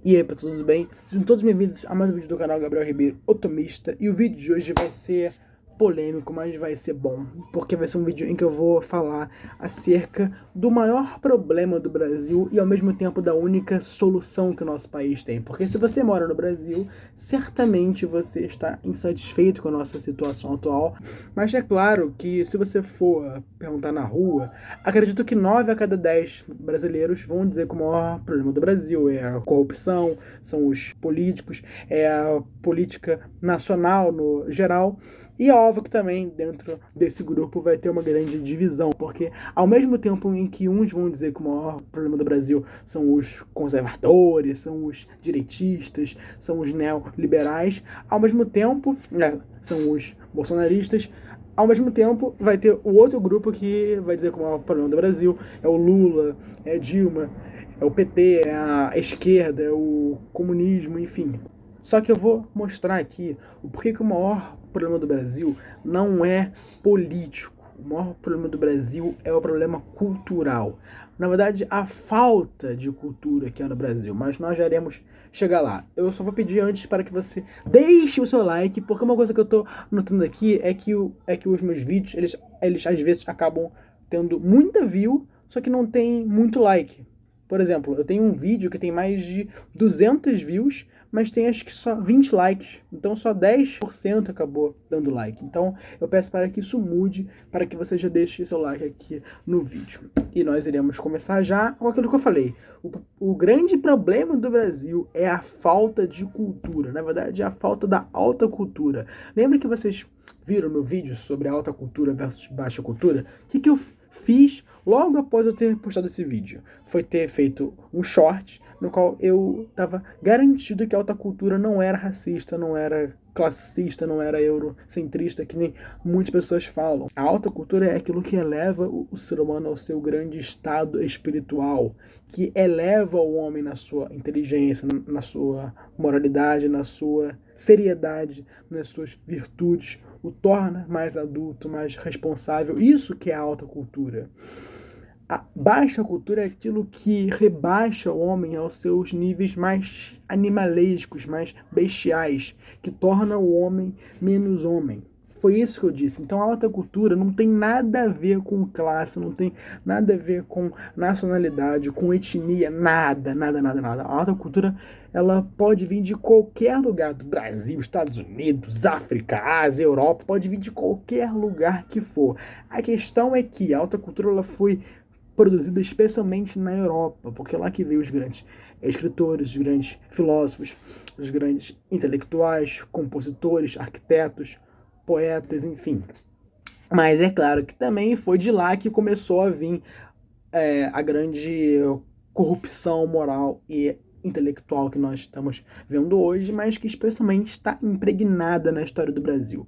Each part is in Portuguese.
E aí, pessoal, tudo bem? Sejam todos bem-vindos a mais um vídeo do canal Gabriel Ribeiro Otomista. E o vídeo de hoje vai ser polêmico, mas vai ser bom, porque vai ser um vídeo em que eu vou falar acerca do maior problema do Brasil e ao mesmo tempo da única solução que o nosso país tem. Porque se você mora no Brasil, certamente você está insatisfeito com a nossa situação atual, mas é claro que se você for perguntar na rua, acredito que 9 a cada 10 brasileiros vão dizer que o maior problema do Brasil é a corrupção, são os políticos, é a política nacional no geral. E é óbvio que também dentro desse grupo vai ter uma grande divisão, porque ao mesmo tempo em que uns vão dizer que o maior problema do Brasil são os conservadores, são os direitistas, são os neoliberais, ao mesmo tempo, são os bolsonaristas, ao mesmo tempo, vai ter o outro grupo que vai dizer que o maior problema do Brasil é o Lula, é a Dilma, é o PT, é a esquerda, é o comunismo, enfim. Só que eu vou mostrar aqui o porquê que o maior problema do Brasil não é político. O maior problema do Brasil é o problema cultural. Na verdade, a falta de cultura que há no Brasil, mas nós já iremos chegar lá. Eu só vou pedir antes para que você deixe o seu like, porque uma coisa que eu tô notando aqui é que os meus vídeos, eles às vezes acabam tendo muita view, só que não tem muito like. Por exemplo, eu tenho um vídeo que tem mais de 200 views, mas tem acho que só 20 likes. Então só 10% acabou dando like. Então eu peço para que isso mude, para que você já deixe seu like aqui no vídeo. E nós iremos começar já com aquilo que eu falei. O grande problema do Brasil é a falta de cultura. Na verdade, é a falta da alta cultura. Lembra que vocês viram meu vídeo sobre alta cultura versus baixa cultura? O que eu fiz logo após eu ter postado esse vídeo? Foi ter feito um short no qual eu estava garantido que a alta cultura não era racista, não era classista, não era eurocentrista, que nem muitas pessoas falam. A alta cultura é aquilo que eleva o ser humano ao seu grande estado espiritual, que eleva o homem na sua inteligência, na sua moralidade, na sua seriedade, nas suas virtudes, o torna mais adulto, mais responsável. Isso que é a alta cultura. A baixa cultura é aquilo que rebaixa o homem aos seus níveis mais animalescos, mais bestiais, que torna o homem menos homem. Foi isso que eu disse. Então a alta cultura não tem nada a ver com classe, não tem nada a ver com nacionalidade, com etnia, nada, nada, nada, nada. A alta cultura, ela pode vir de qualquer lugar, do Brasil, Estados Unidos, África, Ásia, Europa, pode vir de qualquer lugar que for. A questão é que a alta cultura ela foi produzida especialmente na Europa, porque é lá que veio os grandes escritores, os grandes filósofos, os grandes intelectuais, compositores, arquitetos, poetas, enfim. Mas é claro que também foi de lá que começou a vir a grande corrupção moral e intelectual que nós estamos vendo hoje, mas que especialmente está impregnada na história do Brasil.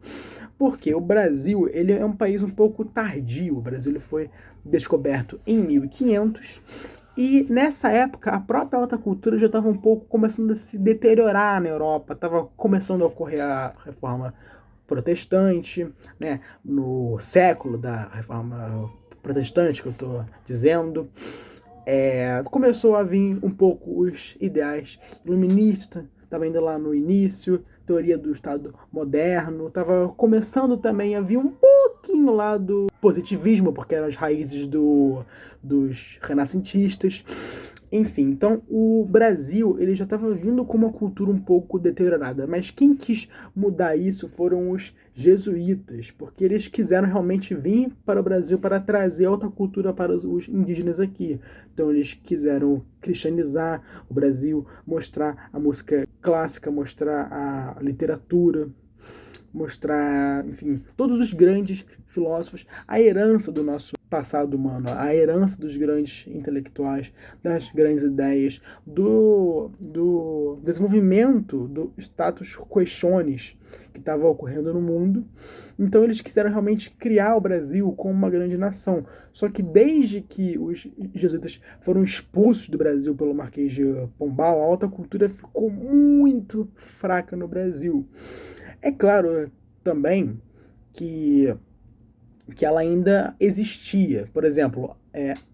Porque o Brasil ele é um país um pouco tardio. O Brasil ele foi descoberto em 1500 e nessa época a própria alta cultura já estava um pouco começando a se deteriorar na Europa, estava começando a ocorrer a reforma protestante, né, no século da reforma protestante que eu estou dizendo. Começou a vir um pouco os ideais iluministas, estava ainda lá no início, teoria do Estado moderno, estava começando também a vir um pouquinho lá do positivismo, porque eram as raízes dos renascentistas. Enfim, então o Brasil ele já estava vindo com uma cultura um pouco deteriorada, mas quem quis mudar isso foram os jesuítas, porque eles quiseram realmente vir para o Brasil para trazer outra cultura para os indígenas aqui. Então eles quiseram cristianizar o Brasil, mostrar a música clássica, mostrar a literatura, mostrar, enfim, todos os grandes filósofos, a herança do nosso passado humano, a herança dos grandes intelectuais, das grandes ideias, do desenvolvimento do status quaestiones que estava ocorrendo no mundo. Então eles quiseram realmente criar o Brasil como uma grande nação. Só que desde que os jesuítas foram expulsos do Brasil pelo Marquês de Pombal, a alta cultura ficou muito fraca no Brasil. É claro também que que ela ainda existia. Por exemplo,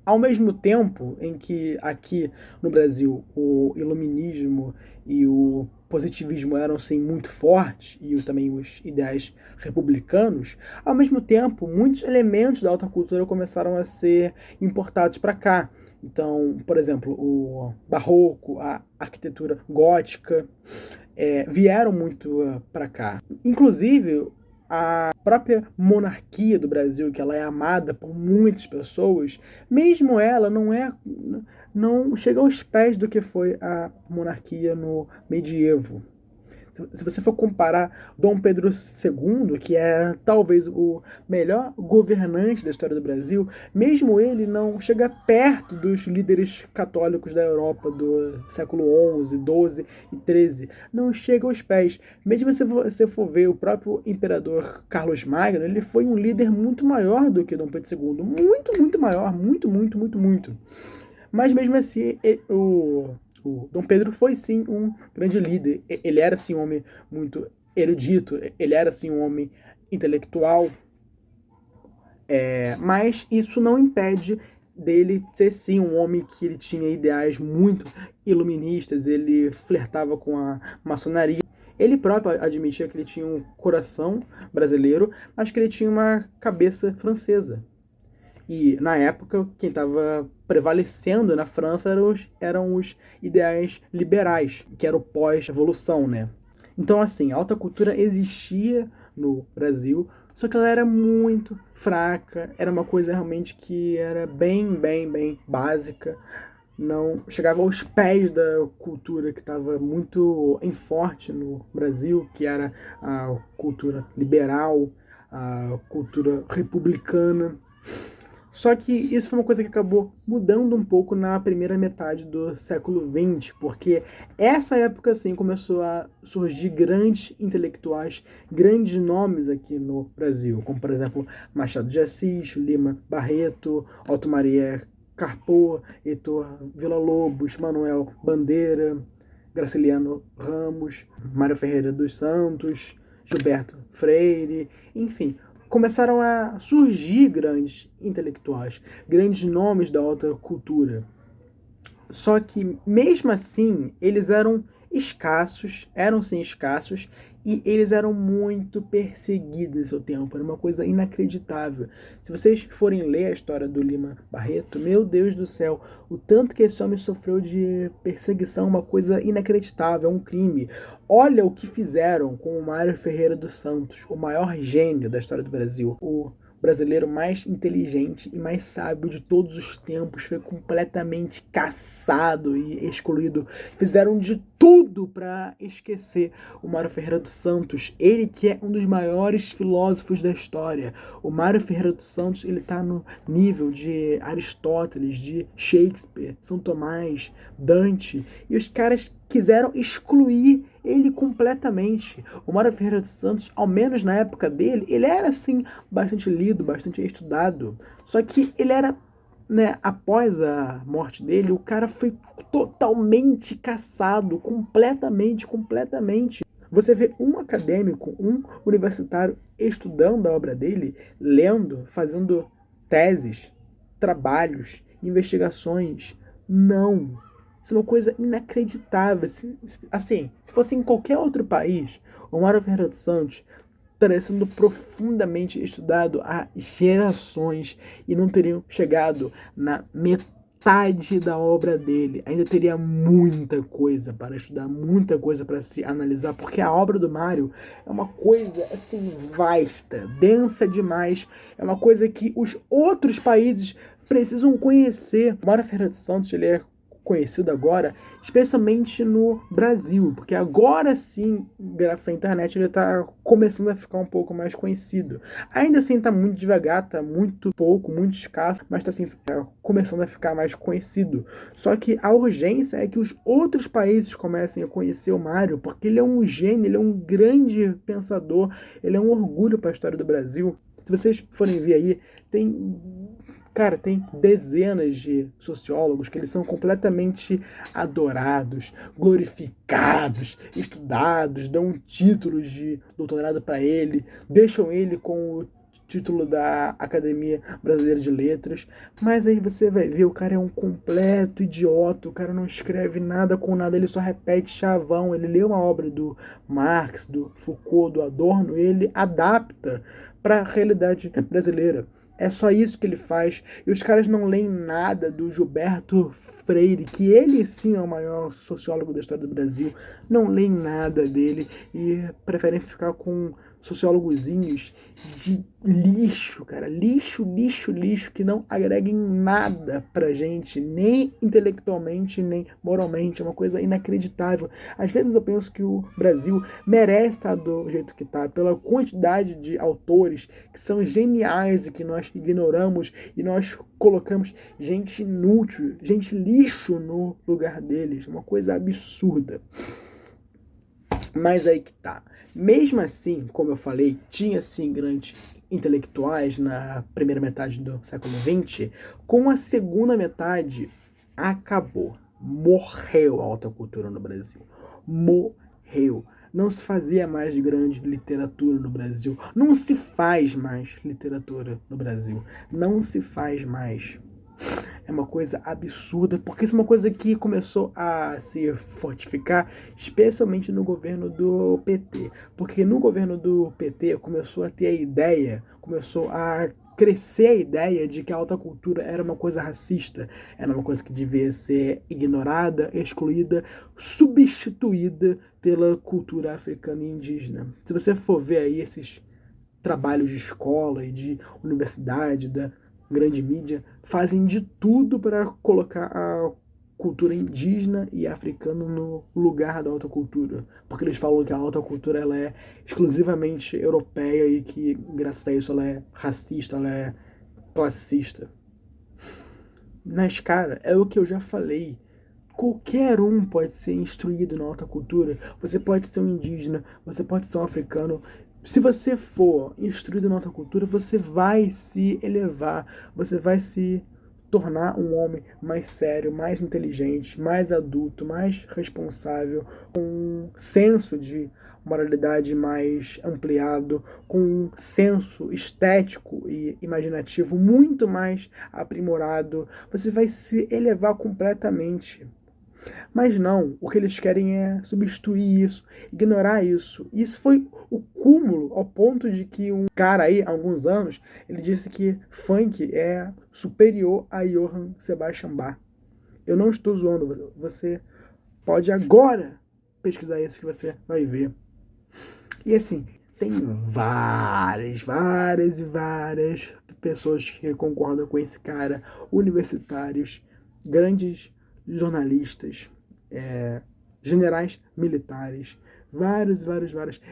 ao mesmo tempo em que aqui no Brasil o iluminismo e o positivismo eram sim muito fortes, e também os ideais republicanos, ao mesmo tempo muitos elementos da alta cultura começaram a ser importados para cá. Então, por exemplo, o barroco, a arquitetura gótica, vieram muito para cá. Inclusive, a própria monarquia do Brasil, que ela é amada por muitas pessoas, mesmo ela não chega aos pés do que foi a monarquia no medievo. Se você for comparar Dom Pedro II, que é talvez o melhor governante da história do Brasil, mesmo ele não chega perto dos líderes católicos da Europa do século XI, XII e XIII. Não chega aos pés. Mesmo se você for ver o próprio imperador Carlos Magno, ele foi um líder muito maior do que Dom Pedro II. Muito, muito maior. Muito, muito, muito, muito. Mas mesmo assim, o Dom Pedro foi sim um grande líder. Ele era sim um homem muito erudito, ele era sim um homem intelectual, mas isso não impede dele ser sim um homem que ele tinha ideais muito iluministas, ele flertava com a maçonaria. Ele próprio admitia que ele tinha um coração brasileiro, mas que ele tinha uma cabeça francesa. E, na época, quem estava prevalecendo na França eram os ideais liberais, que era o pós-revolução, né? Então, assim, a alta cultura existia no Brasil, só que ela era muito fraca, era uma coisa realmente que era bem, bem, bem básica, não chegava aos pés da cultura que estava muito em forte no Brasil, que era a cultura liberal, a cultura republicana. Só que isso foi uma coisa que acabou mudando um pouco na primeira metade do século XX, porque essa época, assim, começou a surgir grandes intelectuais, grandes nomes aqui no Brasil, como, por exemplo, Machado de Assis, Lima Barreto, Otto Maria Carpo, Heitor Villa-Lobos, Manuel Bandeira, Graciliano Ramos, Mário Ferreira dos Santos, Gilberto Freire, enfim, começaram a surgir grandes intelectuais, grandes nomes da alta cultura. Só que, mesmo assim, eles eram sim escassos, e eles eram muito perseguidos em seu tempo. Era uma coisa inacreditável. Se vocês forem ler a história do Lima Barreto, meu Deus do céu, o tanto que esse homem sofreu de perseguição, uma coisa inacreditável, é um crime. Olha o que fizeram com o Mário Ferreira dos Santos, o maior gênio da história do Brasil. O brasileiro mais inteligente e mais sábio de todos os tempos foi completamente caçado e excluído. Fizeram de tudo para esquecer o Mário Ferreira dos Santos. Ele que é um dos maiores filósofos da história. O Mário Ferreira dos Santos, ele tá no nível de Aristóteles, de Shakespeare, São Tomás, Dante. E os caras quiseram excluir ele completamente. O Mário Ferreira dos Santos, ao menos na época dele, ele era assim bastante lido, bastante estudado. Só que ele era, né, após a morte dele, o cara foi totalmente caçado, completamente. Você vê um acadêmico, um universitário estudando a obra dele, lendo, fazendo teses, trabalhos, investigações. Não. Isso é uma coisa inacreditável. Assim, se fosse em qualquer outro país, o Mário Ferreira dos Santos estaria sendo profundamente estudado há gerações e não teriam chegado na metade da obra dele. Ainda teria muita coisa para estudar, muita coisa para se analisar, porque a obra do Mário é uma coisa assim vasta, densa demais. É uma coisa que os outros países precisam conhecer. O Mário Ferreira dos Santos, ele é conhecido agora, especialmente no Brasil, porque agora sim, graças à internet, ele está começando a ficar um pouco mais conhecido. Ainda assim está muito devagar, está muito pouco, muito escasso, mas está assim, começando a ficar mais conhecido. Só que a urgência é que os outros países comecem a conhecer o Mário, porque ele é um gênio, ele é um grande pensador, ele é um orgulho para a história do Brasil. Se vocês forem ver aí, tem dezenas de sociólogos que eles são completamente adorados, glorificados, estudados, dão títulos de doutorado para ele, deixam ele com o título da Academia Brasileira de Letras, mas aí você vai ver, o cara é um completo idiota, o cara não escreve nada com nada, ele só repete chavão, ele lê uma obra do Marx, do Foucault, do Adorno, ele adapta para a realidade brasileira. É só isso que ele faz. E os caras não leem nada do Gilberto Freire, que ele sim é o maior sociólogo da história do Brasil. Não leem nada dele e preferem ficar com sociólogozinhos de lixo, cara. Lixo, lixo, lixo, que não agreguem nada pra gente, nem intelectualmente, nem moralmente. É uma coisa inacreditável. Às vezes eu penso que o Brasil merece estar do jeito que está, pela quantidade de autores que são geniais e que nós ignoramos e nós colocamos gente inútil, gente lixo no lugar deles. Uma coisa absurda. Mas aí que tá. Mesmo assim, como eu falei, tinha sim grandes intelectuais na primeira metade do século XX. Com a segunda metade, acabou. Morreu a alta cultura no Brasil. Morreu. Não se fazia mais grande literatura no Brasil. Não se faz mais literatura no Brasil. Não se faz mais. É uma coisa absurda, porque isso é uma coisa que começou a se fortificar, especialmente no governo do PT. Porque no governo do PT começou a ter a ideia, começou a crescer a ideia de que a alta cultura era uma coisa racista, era uma coisa que devia ser ignorada, excluída, substituída pela cultura africana e indígena. Se você for ver aí esses trabalhos de escola e de universidade, da grande mídia, fazem de tudo para colocar a cultura indígena e africana no lugar da alta cultura. Porque eles falam que a alta cultura ela é exclusivamente europeia e que, graças a isso, ela é racista, ela é classista. Mas, cara, é o que eu já falei. Qualquer um pode ser instruído na alta cultura. Você pode ser um indígena, você pode ser um africano. Se você for instruído na alta cultura, você vai se elevar, você vai se tornar um homem mais sério, mais inteligente, mais adulto, mais responsável, com um senso de moralidade mais ampliado, com um senso estético e imaginativo muito mais aprimorado. Você vai se elevar completamente. Mas não, o que eles querem é substituir isso, ignorar isso. Isso foi o cúmulo, ao ponto de que um cara aí, há alguns anos, ele disse que funk é superior a Johann Sebastian Bach. Eu não estou zoando, você pode agora pesquisar isso que você vai ver. E assim, tem várias pessoas que concordam com esse cara, universitários, grandes jornalistas, generais militares, vários.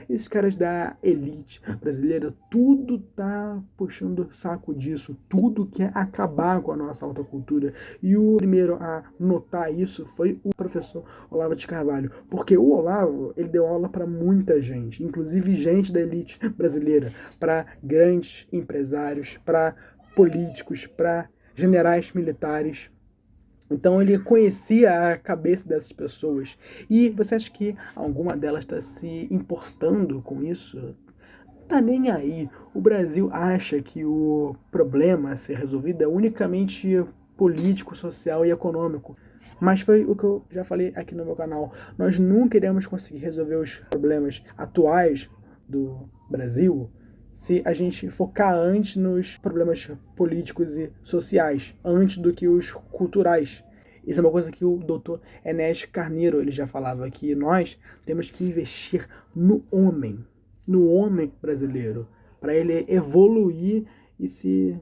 Esses caras da elite brasileira, tudo tá puxando saco disso, tudo quer acabar com a nossa alta cultura. E o primeiro a notar isso foi o professor Olavo de Carvalho, porque o Olavo, ele deu aula para muita gente, inclusive gente da elite brasileira, para grandes empresários, para políticos, para generais militares. Então ele conhecia a cabeça dessas pessoas. E você acha que alguma delas está se importando com isso? Tá nem aí. O Brasil acha que o problema a ser resolvido é unicamente político, social e econômico. Mas foi o que eu já falei aqui no meu canal. Nós nunca iremos conseguir resolver os problemas atuais do Brasil se a gente focar antes nos problemas políticos e sociais, antes do que os culturais. Isso é uma coisa que o Dr. Enéas Carneiro ele já falava, que nós temos que investir no homem brasileiro, para ele evoluir e se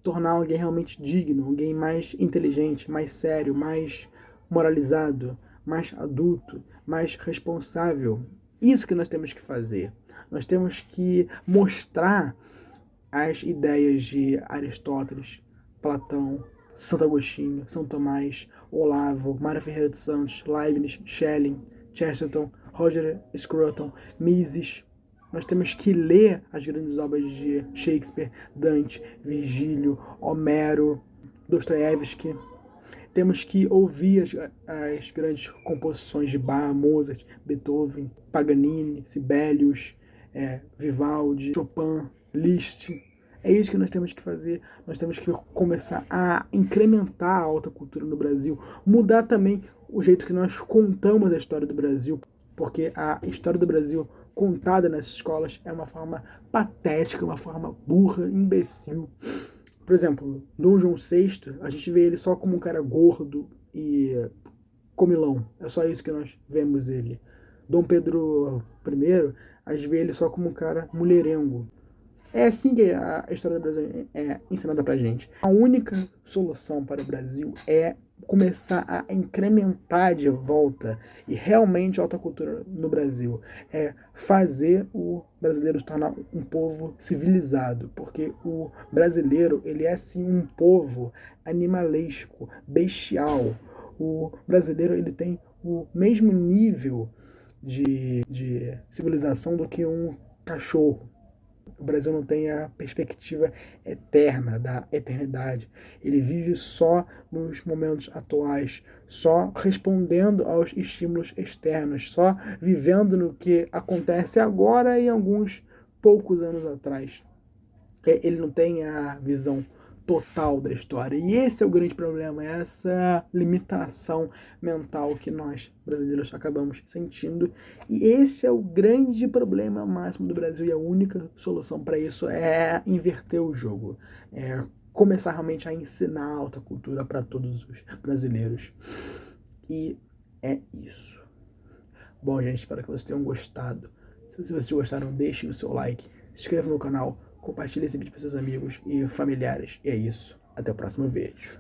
tornar alguém realmente digno, alguém mais inteligente, mais sério, mais moralizado, mais adulto, mais responsável. Isso que nós temos que fazer. Nós temos que mostrar as ideias de Aristóteles, Platão, Santo Agostinho, São Tomás, Olavo, Mário Ferreira dos Santos, Leibniz, Schelling, Chesterton, Roger Scruton, Mises. Nós temos que ler as grandes obras de Shakespeare, Dante, Virgílio, Homero, Dostoiévski. Temos que ouvir as grandes composições de Bach, Mozart, Beethoven, Paganini, Sibelius, Vivaldi, Chopin, Liszt. É isso que nós temos que fazer. Nós temos que começar a incrementar a alta cultura no Brasil, mudar também o jeito que nós contamos a história do Brasil, porque a história do Brasil contada nas escolas é uma forma patética, uma forma burra, imbecil. Por exemplo, Dom João VI, a gente vê ele só como um cara gordo e comilão. É só isso que nós vemos ele. Dom Pedro I, a gente vê ele só como um cara mulherengo. É assim que a história do Brasil é ensinada pra gente. A única solução para o Brasil é começar a incrementar de volta e realmente a alta cultura no Brasil. É fazer o brasileiro se tornar um povo civilizado, porque o brasileiro, ele é sim um povo animalesco, bestial. O brasileiro, ele tem o mesmo nível de civilização do que um cachorro. O Brasil não tem a perspectiva eterna da eternidade. Ele vive só nos momentos atuais, só respondendo aos estímulos externos, só vivendo no que acontece agora e alguns poucos anos atrás. Ele não tem a visão total da história. E esse é o grande problema, essa limitação mental que nós, brasileiros, acabamos sentindo. E esse é o grande problema máximo do Brasil, e a única solução para isso é inverter o jogo. É começar realmente a ensinar a alta cultura para todos os brasileiros. E é isso. Bom, gente, espero que vocês tenham gostado. Se vocês gostaram, deixem o seu like, se inscreva no canal, compartilhe esse vídeo para seus amigos e familiares. E é isso. Até o próximo vídeo.